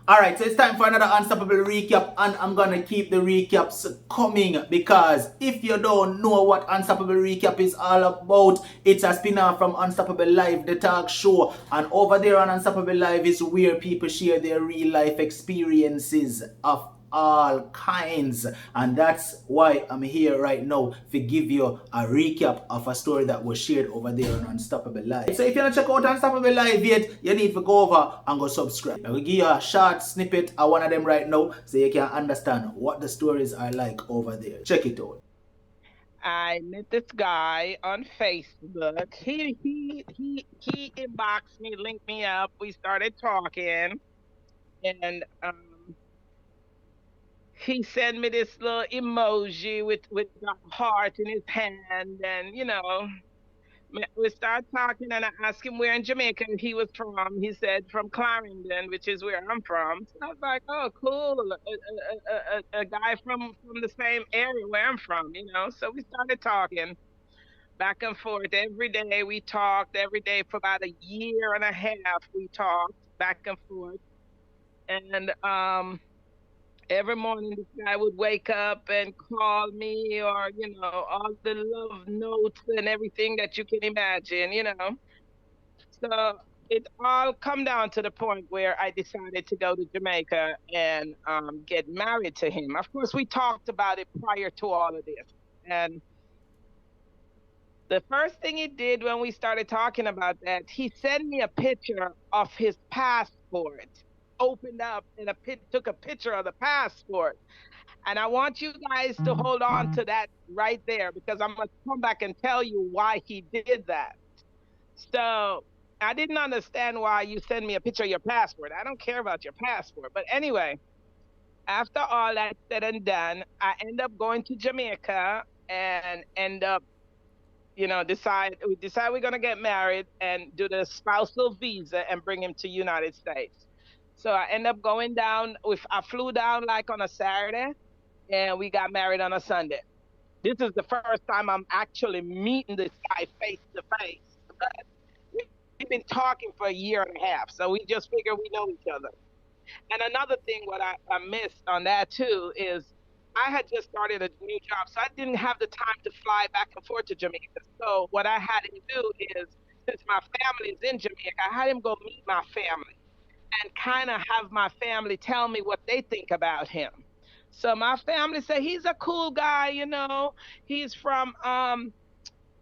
Alright, so it's time for another Unstoppable recap, and I'm gonna keep the recaps coming because if you don't know what Unstoppable recap is all about, it's a spin-off from Unstoppable Live, the talk show. And over there on Unstoppable Live is where people share their real life experiences of all kinds, and that's why I'm here right now to give you a recap of a story that was shared over there on Unstoppable Live. So if you're not check out Unstoppable Live yet, you need to go over and go subscribe. I will give you a short snippet of one of them right now so you can understand what the stories are like over there. Check it out. I met this guy on Facebook. He inboxed me, linked me up. We started talking, and he sent me this little emoji with a heart in his hand, and we started talking, and I asked him where in Jamaica he was from. He said from Clarendon, which is where I'm from. So I was like, oh, cool, a guy from the same area where I'm from, So we started talking back and forth every day. We talked every day for about a year and a half. We talked back and forth, and every morning this guy would wake up and call me, or all the love notes and everything that you can imagine. So it all come down to the point where I decided to go to Jamaica and get married to him. Of course, we talked about it prior to all of this, and the first thing he did when we started talking about that, he sent me a picture of his passport, opened up and took a picture of the passport. And I want you guys to hold on to that right there, because I'm going to come back and tell you why he did that. So I didn't understand why you send me a picture of your passport. I don't care about your passport. But anyway, after all that said and done, I end up going to Jamaica and end up, we decide we're gonna get married and do the spousal visa and bring him to United States. So I end up going down I flew down like on a Saturday, and we got married on a Sunday. This is the first time I'm actually meeting this guy face to face. But we've been talking for a year and a half, so we just figure we know each other. And another thing, what I missed on that too is I had just started a new job, so I didn't have the time to fly back and forth to Jamaica. So what I had him do is, since my family is in Jamaica, I had him go meet my family and kind of have my family tell me what they think about him. So my family said he's a cool guy. He's from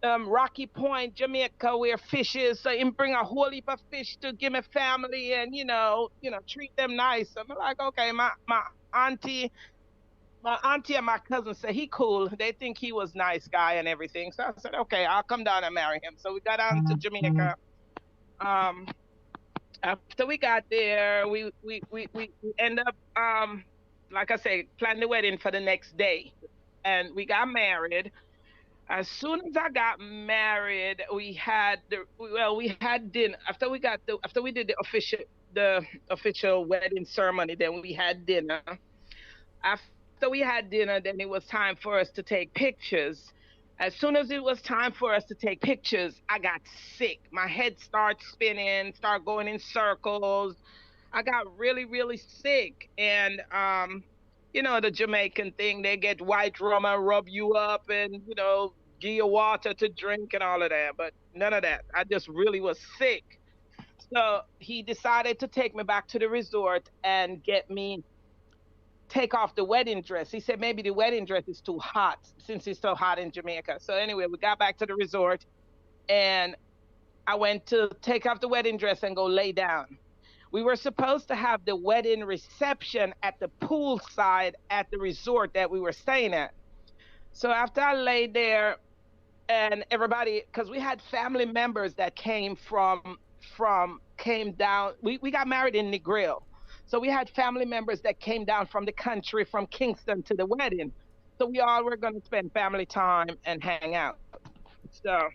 Rocky Point, Jamaica, where fish is. So him bring a whole heap of fish to give me family, and treat them nice. So I'm like, okay, auntie, my auntie and my cousin said he cool. They think he was nice guy and everything. So I said, okay, I'll come down and marry him. So we got down to Jamaica. Um, After we got there, we end up like I say, plan the wedding for the next day, and we got married. As soon as I got married, we had dinner after we did the official wedding ceremony. Then we had dinner. After we had dinner, then it was time for us to take pictures. As soon as it was time for us to take pictures, I got sick. My head started spinning, start going in circles. I got really, really sick. And the Jamaican thing, they get white rum and rub you up and, give you water to drink and all of that. But none of that. I just really was sick. So he decided to take me back to the resort and get me take off the wedding dress. He said maybe the wedding dress is too hot since it's so hot in Jamaica. So anyway, we got back to the resort, and I went to take off the wedding dress and go lay down. We were supposed to have the wedding reception at the poolside at the resort that we were staying at. So after I laid there, and everybody, because we had family members that came down. We got married in Negril. So we had family members that came down from the country, from Kingston, to the wedding. So we all were going to spend family time and hang out. So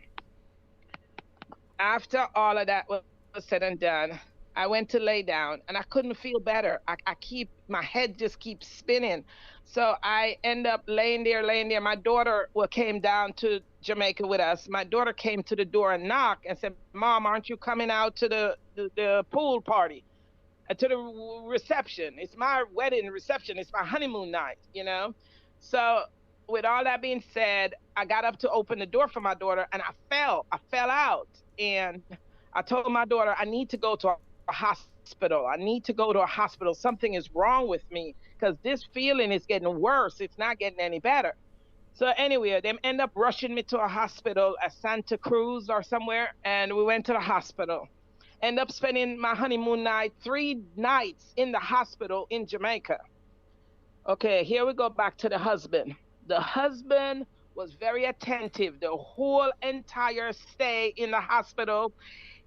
after all of that was said and done, I went to lay down and I couldn't feel better. My head just keeps spinning. So I end up laying there. My daughter came down to Jamaica with us. My daughter came to the door and knocked and said, Mom, aren't you coming out to the pool party? to the reception. It's my wedding reception. It's my honeymoon night, you know? So, with all that being said, I got up to open the door for my daughter and I fell. I fell out. And I told my daughter, I need to go to a hospital. I need to go to a hospital. Something is wrong with me because this feeling is getting worse. It's not getting any better. So anyway, they end up rushing me to a hospital at Santa Cruz or somewhere, and we went to the hospital. End up spending my honeymoon night 3 nights in the hospital in Jamaica. Okay, here we go back to the husband. The husband was very attentive the whole entire stay in the hospital.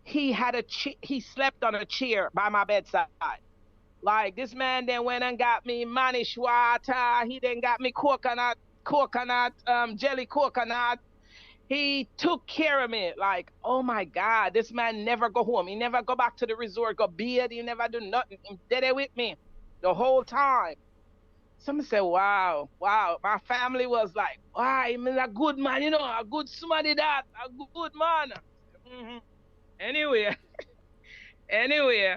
He slept on a chair by my bedside. Like this man then went and got me manish water. He then got me jelly coconut. He took care of me. Like, oh my God, this man never go home. He never go back to the resort, go bed. He never do nothing. He did it with me the whole time. Someone said, wow, wow. My family was like, wow, he's a good man, a good somebody that, a good man. Mm-hmm. Anyway, anyway,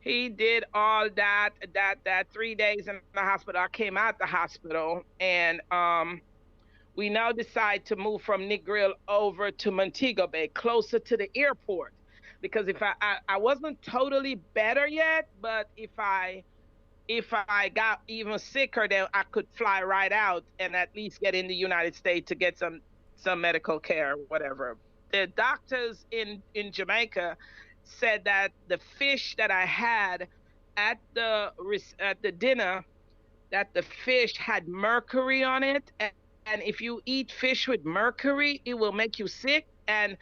he did all that 3 days in the hospital. I came out the hospital, and we now decide to move from Negril over to Montego Bay, closer to the airport. Because if I wasn't totally better yet, but if I got even sicker, then I could fly right out and at least get in the United States to get some medical care, whatever. The doctors in Jamaica said that the fish that I had at the dinner, that the fish had mercury on it, and if you eat fish with mercury, it will make you sick. And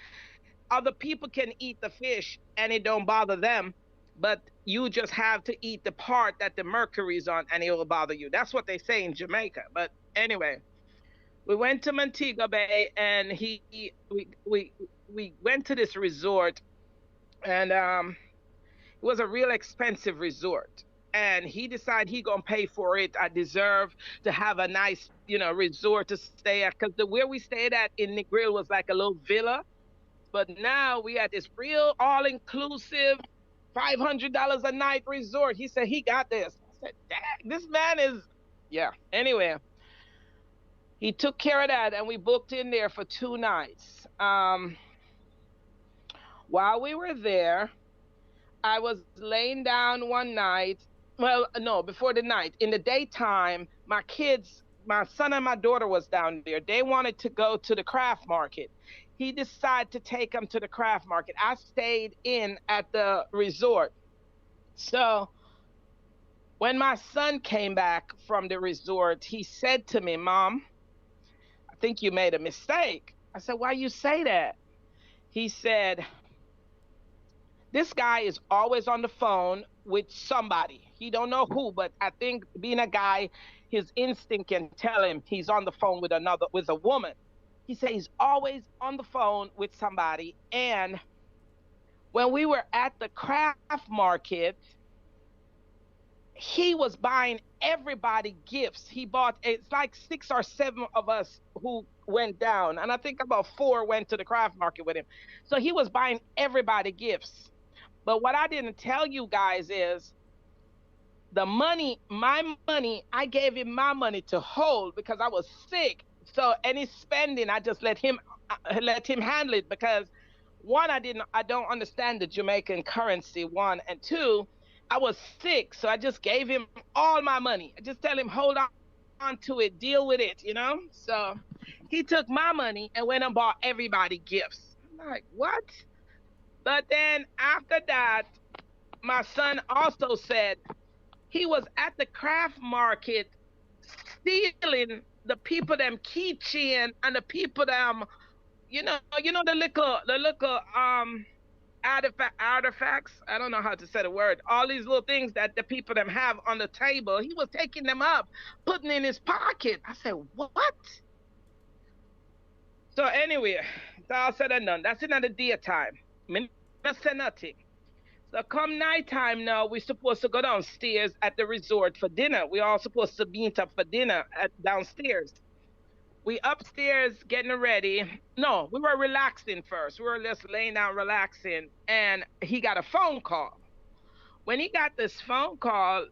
other people can eat the fish and it don't bother them, but you just have to eat the part that the mercury is on and it will bother you. That's what they say in Jamaica. But anyway, we went to Montego Bay, and we went to this resort, and it was a real expensive resort. And he decided he gonna pay for it. I deserve to have a nice, resort to stay at, because the where we stayed at in Negril was like a little villa. But now we had this real all-inclusive $500 a night resort. He said he got this. I said, dang, this man is, yeah. Anyway, he took care of that, and we booked in there for 2 nights. While we were there, I was laying down one night. Well, no, before the night. In the daytime, my kids, my son and my daughter was down there. They wanted to go to the craft market. He decided to take them to the craft market. I stayed in at the resort. So when my son came back from the resort, he said to me, Mom, I think you made a mistake. I said, why you say that? He said, this guy is always on the phone with somebody. He don't know who, but I think being a guy, his instinct can tell him he's on the phone with a woman. He said he's always on the phone with somebody. And when we were at the craft market, he was buying everybody gifts. It's like 6 or 7 of us who went down, and I think about 4 went to the craft market with him. So he was buying everybody gifts. But what I didn't tell you guys is the money, my money, I gave him my money to hold because I was sick. So any spending, I just let him handle it, because one, I don't understand the Jamaican currency, one, and two, I was sick. So I just gave him all my money. I just tell him, hold on to it, deal with it, So he took my money and went and bought everybody gifts. I'm like, what? But then after that, my son also said he was at the craft market stealing the people them keychain and the people them, the little artifacts. I don't know how to say the word. All these little things that the people them have on the table. He was taking them up, putting in his pocket. I said, what? So anyway, it's all said and done. That's another daytime. Me not say nothing. So come nighttime now, we're supposed to go downstairs at the resort for dinner. We all supposed to meet up for dinner downstairs. We upstairs getting ready. No, we were relaxing first. We were just laying down relaxing, and he got a phone call. When he got this phone call,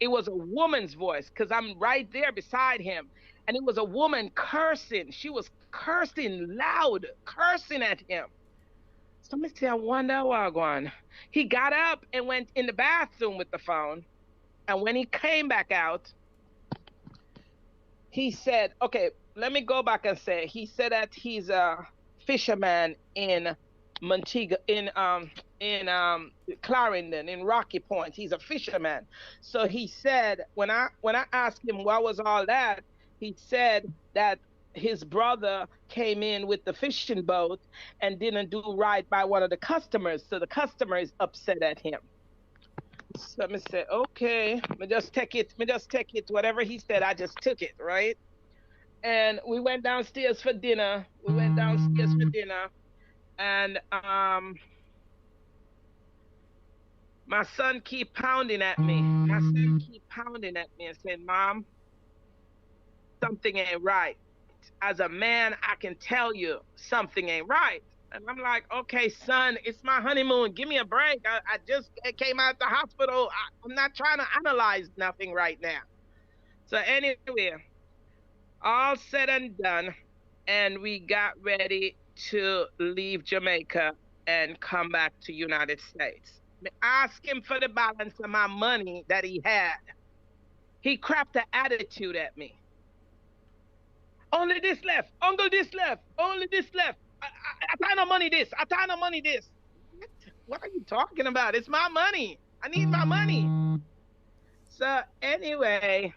it was a woman's voice because I'm right there beside him. And it was a woman cursing. She was cursing loud, cursing at him. So let me say, I wonder what going. He got up and went in the bathroom with the phone. And when he came back out, he said, okay, let me go back and say, he said that he's a fisherman in Montego, in Clarendon, in Rocky Point. He's a fisherman. So he said, when I asked him what was all that, he said that his brother came in with the fishing boat and didn't do right by one of the customers. So the customer is upset at him. So me say, okay, me just take it, whatever he said, I just took it, right? And we went downstairs for dinner. And my son keep pounding at me. And saying, Mom, something ain't right. As a man, I can tell you something ain't right. And I'm like, okay, son, it's my honeymoon. Give me a break. I just came out the hospital. I'm not trying to analyze nothing right now. So anyway, all said and done, and we got ready to leave Jamaica and come back to United States. I asked him for the balance of my money that he had. He crapped the attitude at me. Only this left, uncle, this left, only this left. I tie no money this, I tie no money this. What are you talking about? It's my money. I need my money. So anyway,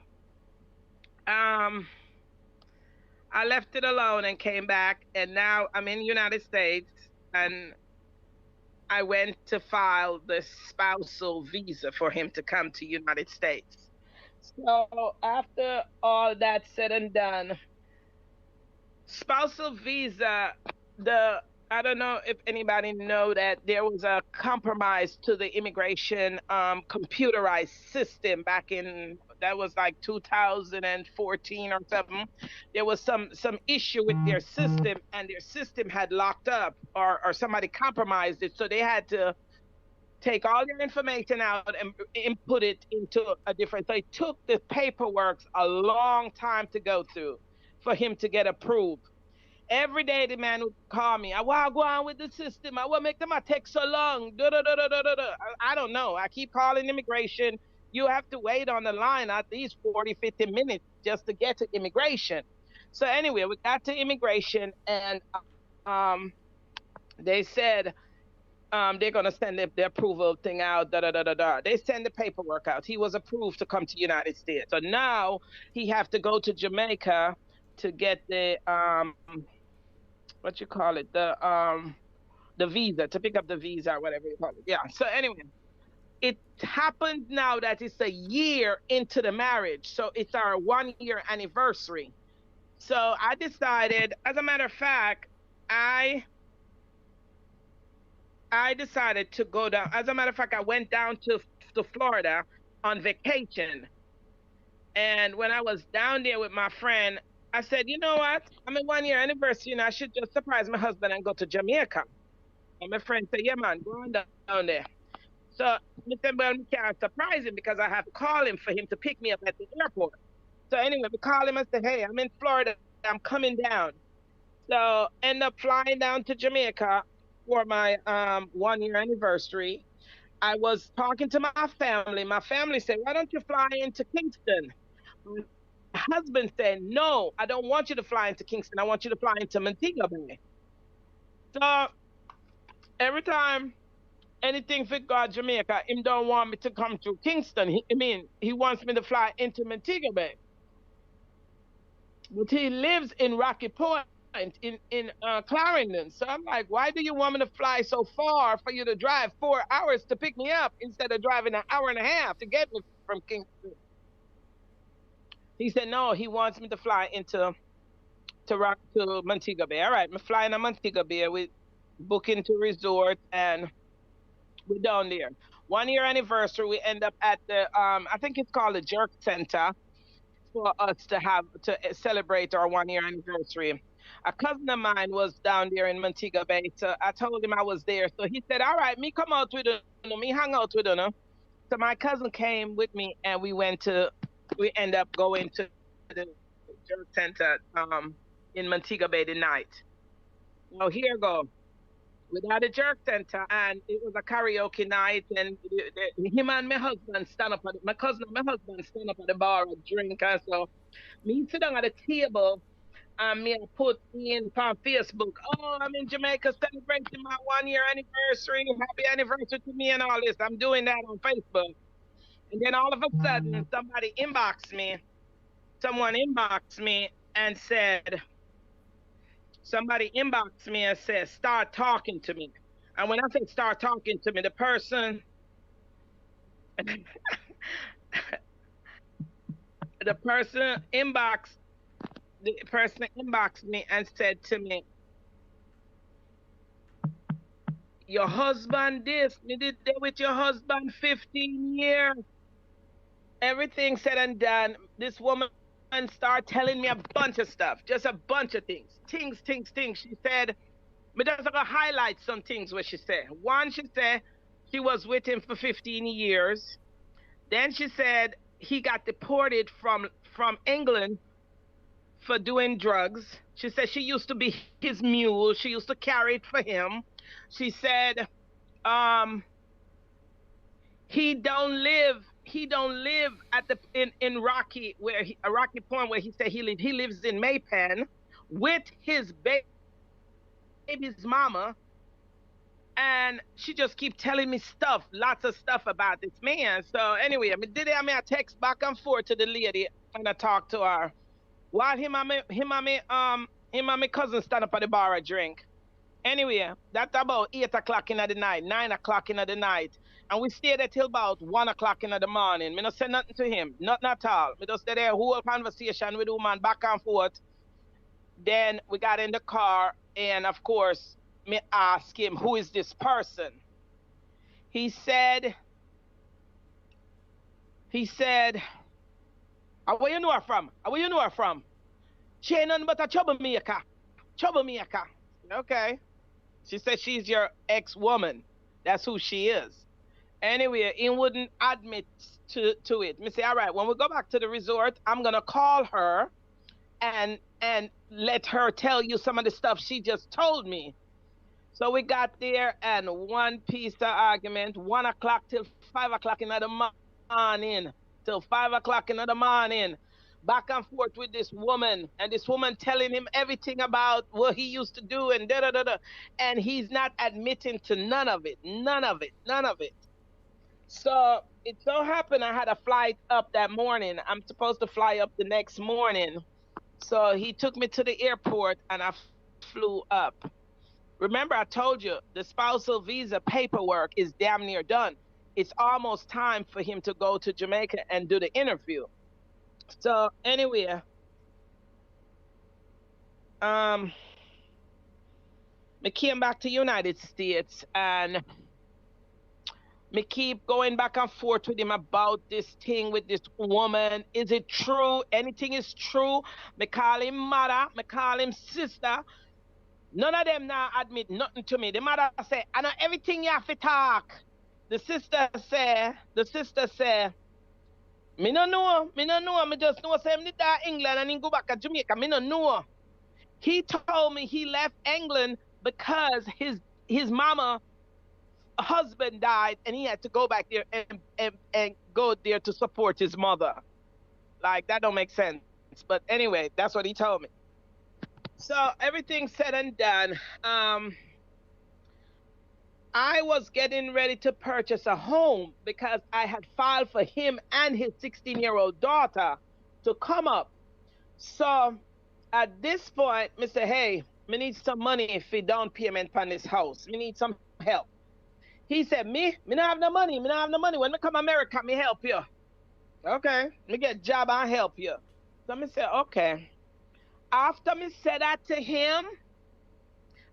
I left it alone and came back, and now I'm in the United States, and I went to file the spousal visa for him to come to United States. So after all that said and done, spousal visa, I don't know if anybody know that there was a compromise to the immigration computerized system back in, that was like 2014 or something. There was some issue with their system, and their system had locked up, or somebody compromised it, so they had to take all their information out and input it into a different. So it took the paperwork a long time to go through for him to get approved. Every day the man would call me. I want to go on with the system. I want to make them take so long. Da, da, da, da, da, da. I don't know. I keep calling immigration. You have to wait on the line at least 40, 50 minutes just to get to immigration. So anyway, we got to immigration, and they said they're going to send the approval thing out. Da, da, da, da, da. They send the paperwork out. He was approved to come to United States. So now he have to go to Jamaica to get the what you call it, the visa, to pick up the visa or whatever you call it. Yeah. So anyway, it happened now that it's a year into the marriage, so it's our 1-year anniversary. So I decided, as a matter of fact, I decided to go down. As a matter of fact, I went down to Florida on vacation, and when I was down there with my friend, I said, you know what? I'm a 1-year anniversary, and I should just surprise my husband and go to Jamaica. And my friend said, yeah, man, go on down there. So I said, well, we can't surprise him because I have to call him for him to pick me up at the airport. So anyway, we called him and said, hey, I'm in Florida. I'm coming down. So end up flying down to Jamaica for my 1-year anniversary. I was talking to my family. My family said, why don't you fly into Kingston? Husband said, no, I don't want you to fly into Kingston. I want you to fly into Montego Bay. So every time anything for God Jamaica, him don't want me to come through Kingston. He wants me to fly into Montego Bay. But he lives in Rocky Point in Clarendon. So I'm like, why do you want me to fly so far for you to drive 4 hours to pick me up instead of driving an hour and a half to get me from Kingston? He said, no, he wants me to fly to Montego Bay. All right, I'm flying to Montego Bay. We book into resort, and we're down there. 1-year anniversary, we end up at the, I think it's called the Jerk Center, for us to celebrate our 1-year anniversary. A cousin of mine was down there in Montego Bay, so I told him I was there. So he said, all right, me come out with you, me hang out with you. So my cousin came with me, and we end up going to the jerk center in Montego Bay the night. Now here go. Without a jerk center, and it was a karaoke night, and him and my husband stand up at my cousin and my husband stand up at the bar and drink, and so me sit down at the table, and me I put in on Facebook, oh, I'm in Jamaica celebrating my 1 year anniversary, happy anniversary to me and all this. I'm doing that on Facebook. And then all of a sudden someone inboxed me and said, somebody inboxed me and said, start talking to me. And when I say start talking to me, the person inboxed me and said to me, your husband this, me did that with your husband 15 years. Everything said and done, this woman started telling me a bunch of stuff, just a bunch of things. She said, me just gonna highlight some things what she said. One, she said she was with him for 15 years. Then she said he got deported from England for doing drugs. She said she used to be his mule. She used to carry it for him. She said he don't live at the in Rocky Rocky Point where he said he lived. He lives in Maypen with his baby's mama, and she just keep telling me stuff, lots of stuff about this man. So anyway, I text back and forth to the lady and I talk to her while him and my cousin stand up at the bar and drink. Anyway, that's about 8 o'clock in the night, 9 o'clock in the night. And we stayed there till about 1 o'clock in the morning. Me not say nothing to him, nothing at all. Me just stay there, whole conversation with the woman back and forth. Then we got in the car, and of course, me ask him, who is this person? He said, where you know her from? Where you know her from? She ain't nothing but a troublemaker. Okay. She said she's your ex-woman. That's who she is. Anyway, he wouldn't admit to it. Me say, all right, when we go back to the resort, I'm gonna call her and let her tell you some of the stuff she just told me. So we got there, and one piece of argument, 1 o'clock till 5 o'clock in the morning, back and forth with this woman, and this woman telling him everything about what he used to do and da-da-da-da. And he's not admitting to none of it. So it so happened I had a flight up that morning. I'm supposed to fly up the next morning. So he took me to the airport and I flew up. Remember, I told you the spousal visa paperwork is damn near done. It's almost time for him to go to Jamaica and do the interview. So anyway, I came back to United States, and me keep going back and forth with him about this thing with this woman. Is it true? Anything is true. Me call him mother, me call him sister. None of them now admit nothing to me. The mother say, I know everything you have to talk. The sister say, me no know, me just know say me did that England and he go back to Jamaica. Me no know. He told me he left England because his mama husband died and he had to go back there and go there to support his mother. Like, that don't make sense. But anyway, that's what he told me. So everything said and done, I was getting ready to purchase a home because I had filed for him and his 16-year-old daughter to come up. So at this point, me say, hey, me need some money for down payment on this house. Me need some help. He said, me don't have no money. When me come America, me help you. Okay, me get a job and help you. So me say, okay. After me said that to him,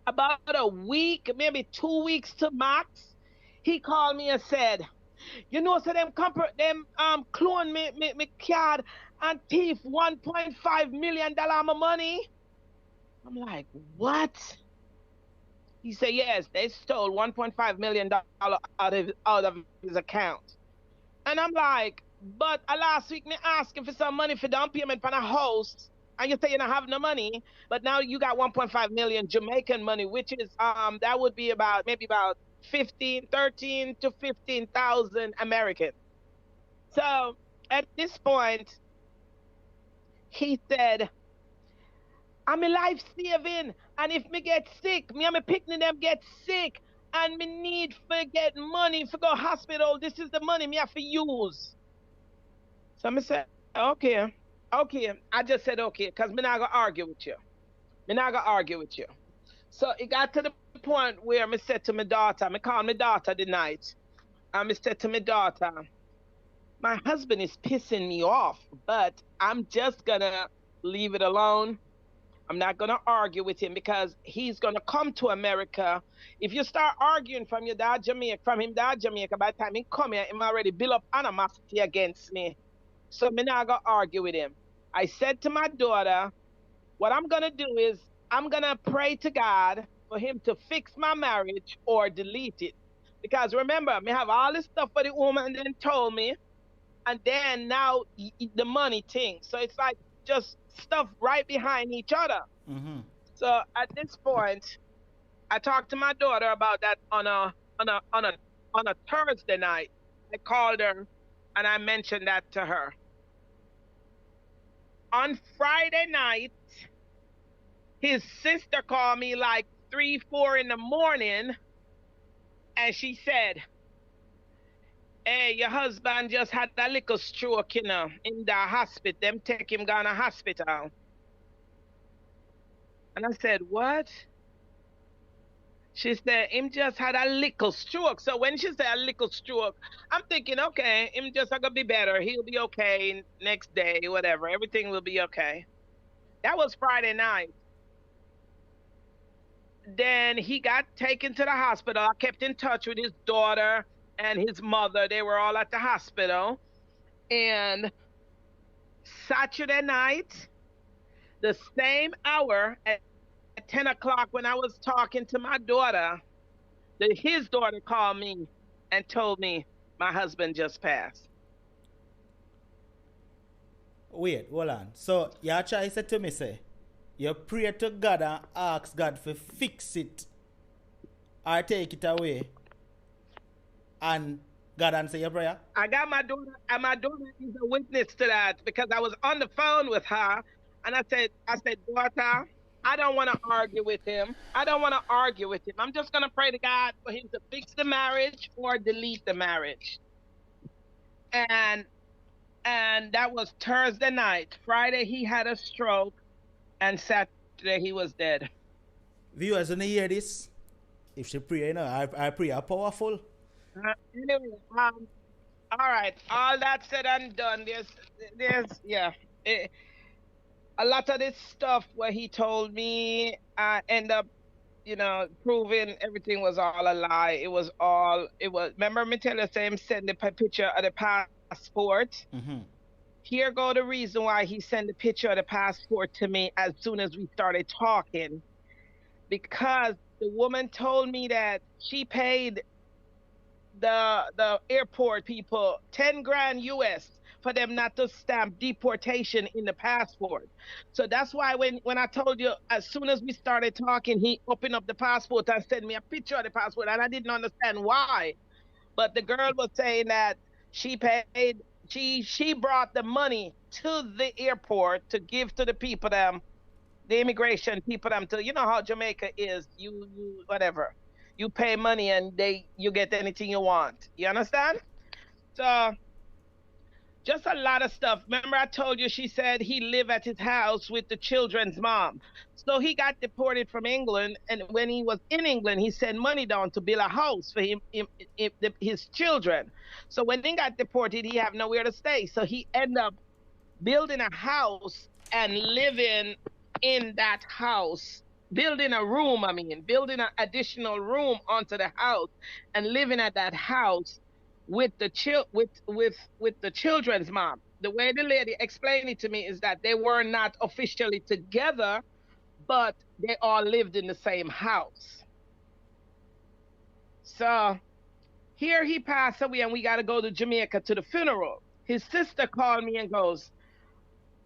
about a week, maybe 2 weeks to max, he called me and said, you know, so them clone me card and thief $1.5 million of my money. I'm like, what? He said, yes, they stole $1.5 million out of his account. And I'm like, but last week me asking for some money for down payment for a house, and you say you don't have no money, but now you got 1.5 million Jamaican money, which is that would be about maybe about 13 to 15,000 American. So at this point, he said, I'm a life saving, and if me get sick, me and my picnic them get sick, and me need for get money for go hospital. This is the money me have to use. So I said, okay, okay. I just said okay, because me not gonna argue with you. Me not gonna argue with you. So it got to the point where me said to my daughter, me called my daughter the night, and me said to my daughter, my husband is pissing me off, but I'm just gonna leave it alone. I'm not gonna argue with him because he's gonna come to America. If you start arguing from your dad Jamaica, from him dad Jamaica, by the time he come here, him already build up animosity against me. So me not gonna argue with him. I said to my daughter, what I'm gonna do is I'm gonna pray to God for him to fix my marriage or delete it. Because remember, me have all this stuff for the woman then told me, and then now the money thing. So it's like just stuff right behind each other. Mm-hmm. So at this point, I talked to my daughter about that on a Thursday night. I called her and I mentioned that to her. On Friday night, his sister called me like 3, 4 in the morning, and she said, "Hey, your husband just had a little stroke, in the hospital. Them take him down to hospital." And I said, "What?" She said, "Him just had a little stroke." So when she said a little stroke, I'm thinking, okay, him just gonna be better. He'll be okay next day, whatever. Everything will be okay. That was Friday night. Then he got taken to the hospital. I kept in touch with his daughter and his mother. They were all at the hospital. And Saturday night, the same hour at 10 o'clock when I was talking to my daughter, his daughter called me and told me my husband just passed. Wait, hold on. So you try to say to me, say, you pray to God and ask God to fix it or take it away, and God answer your prayer? I got my daughter, and my daughter is a witness to that because I was on the phone with her, and I said, daughter, I don't want to argue with him. I don't want to argue with him. I'm just gonna pray to God for him to fix the marriage or delete the marriage. And that was Thursday night. Friday he had a stroke, and Saturday he was dead. Viewers, when you hear this, if she pray, I pray are powerful. Anyway, all right. All that said and done, yeah. A lot of this stuff where he told me, I end up, proving everything was all a lie. Remember me tell you, same send the picture of the passport. Mm-hmm. Here go the reason why he sent the picture of the passport to me as soon as we started talking. Because the woman told me that she paid the airport people 10 grand US for them not to stamp deportation in the passport. So that's why when I told you, as soon as we started talking, he opened up the passport and sent me a picture of the passport, and I didn't understand why. But the girl was saying that she paid, she brought the money to the airport to give to the people them, the immigration people them, to, how Jamaica is, you whatever, you pay money and you get anything you want, you understand? So just a lot of stuff. Remember I told you she said he lived at his house with the children's mom. So he got deported from England, and when he was in England, he sent money down to build a house for his children. So when he got deported, he have nowhere to stay. So he ended up building a house and living in that house. Building a room, building an additional room onto the house and living at that house with the children's mom. The way the lady explained it to me is that they were not officially together, but they all lived in the same house. So Here he passed away, and we got to go to Jamaica to the funeral. His sister called me and goes,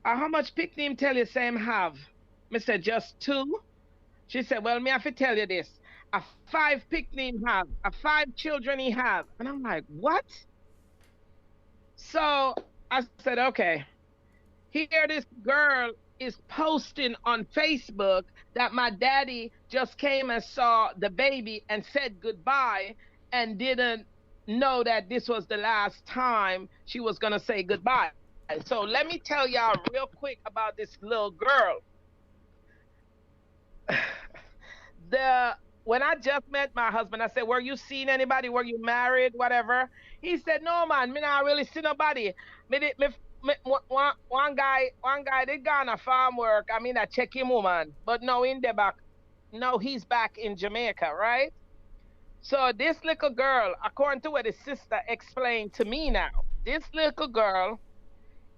how much pick him tell you same have? I said, just two. She said, well, me have to tell you this. A five pick him have, a five children he have. And I'm like, what? So I said, okay. Here this girl is posting on Facebook that my daddy just came and saw the baby and said goodbye and didn't know that this was the last time she was going to say goodbye. So let me tell y'all real quick about this little girl. When I just met my husband, I said, were you seeing anybody? Were you married? Whatever. He said, no, man, me not really see nobody. One guy did gone farm work. I mean, I check him, woman, but no, in the back. No, he's back in Jamaica, right? So this little girl, according to what his sister explained to me now, this little girl,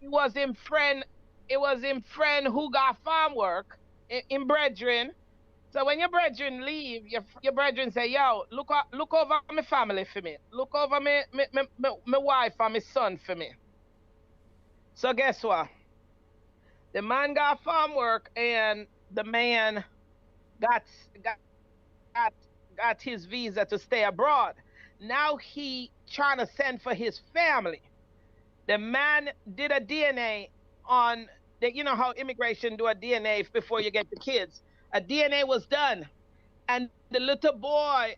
it was him friend who got farm work in brethren. So when your brethren leave, your brethren say, yo, look over my family for me. Look over my wife and my son for me. So guess what? The man got farm work and the man got his visa to stay abroad. Now he trying to send for his family. The man did a DNA on you know how immigration do a DNA before you get the kids. A DNA was done, and the little boy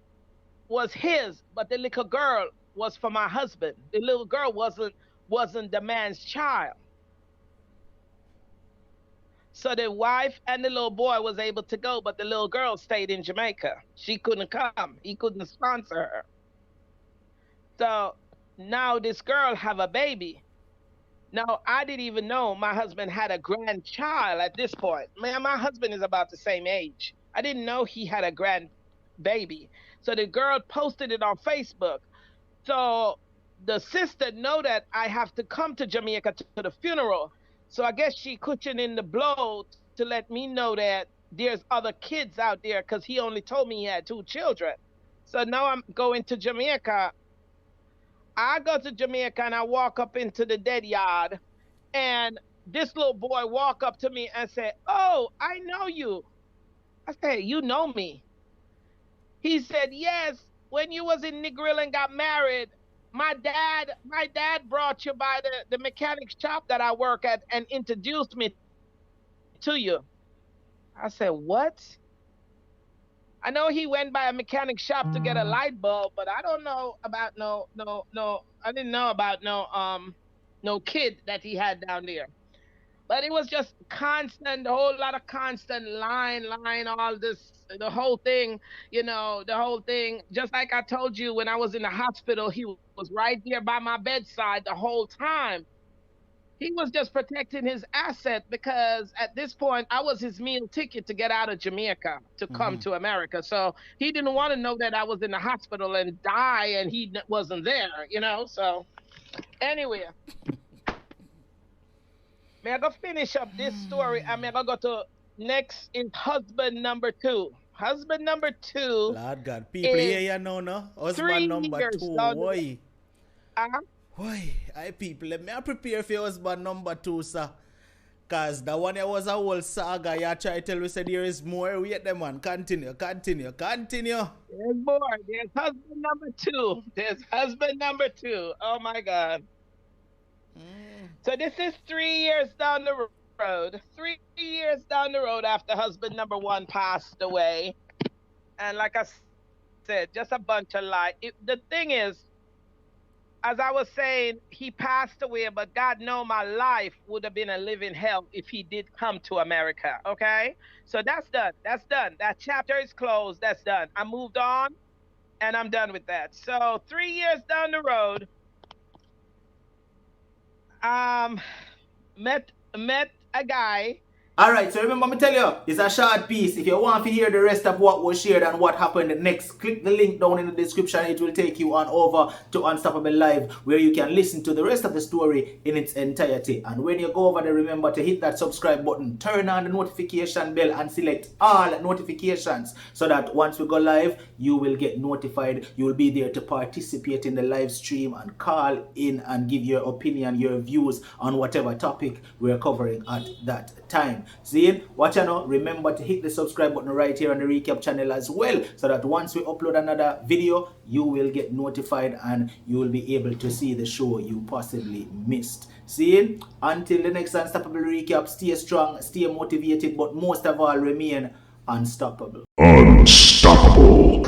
was his, but the little girl was for my husband. The little girl wasn't the man's child. So the wife and the little boy was able to go, but the little girl stayed in Jamaica. She couldn't come. He couldn't sponsor her. So now this girl have a baby. Now, I didn't even know my husband had a grandchild at this point. Man, my husband is about the same age. I didn't know he had a grandbaby. So the girl posted it on Facebook. So the sister know that I have to come to Jamaica to the funeral. So I guess she cushioning the blow to let me know that there's other kids out there because he only told me he had two children. So now I'm going to Jamaica. I go to Jamaica and I walk up into the dead yard, and this little boy walk up to me and say, oh, I know you. I said, you know me? He said, yes, when you was in Negril and got married, my dad brought you by the mechanic shop that I work at and introduced me to you. I said, what? I know he went by a mechanic shop to get a light bulb, but I don't know about no. I didn't know about no kid that he had down there. But it was just constant, a whole lot of constant line, all this, the whole thing, the whole thing. Just like I told you, when I was in the hospital, he was right there by my bedside the whole time. He was just protecting his asset because at this point I was his meal ticket to get out of Jamaica to come to America. So he didn't want to know that I was in the hospital and die and he wasn't there, So anyway, may I go finish up this story? I mean, I go to next is husband number two. Husband number two. Lord God, people here you know, no? Husband number two. Why? Why? I people, let me prepare for your husband number two, sir. Cause the one that was a whole saga, you try to tell me say there is more. Wait them man. Continue. There's more. There's husband number two. There's husband number two. Oh my God. So this is 3 years down the road. 3 years down the road after husband number one passed away. And like I said, just a bunch of lies. The thing is, as I was saying, he passed away, but God know my life would have been a living hell if he did come to America, okay? So that's done. That's done. That chapter is closed. That's done. I moved on, and I'm done with that. So 3 years down the road, met a guy. Alright, so remember me tell you, it's a short piece. If you want to hear the rest of what was shared and what happened next, click the link down in the description. It will take you on over to Unstoppable Live, where you can listen to the rest of the story in its entirety. And when you go over there, remember to hit that subscribe button, turn on the notification bell and select all notifications, so that once we go live, you will get notified. You will be there to participate in the live stream and call in and give your opinion, your views on whatever topic we're covering at that time. See, watch out, remember to hit the subscribe button right here on the recap channel as well, so that once we upload another video, you will get notified and you will be able to see the show you possibly missed. See, until the next Unstoppable Recap, stay strong, stay motivated, but most of all, remain unstoppable. Unstoppable.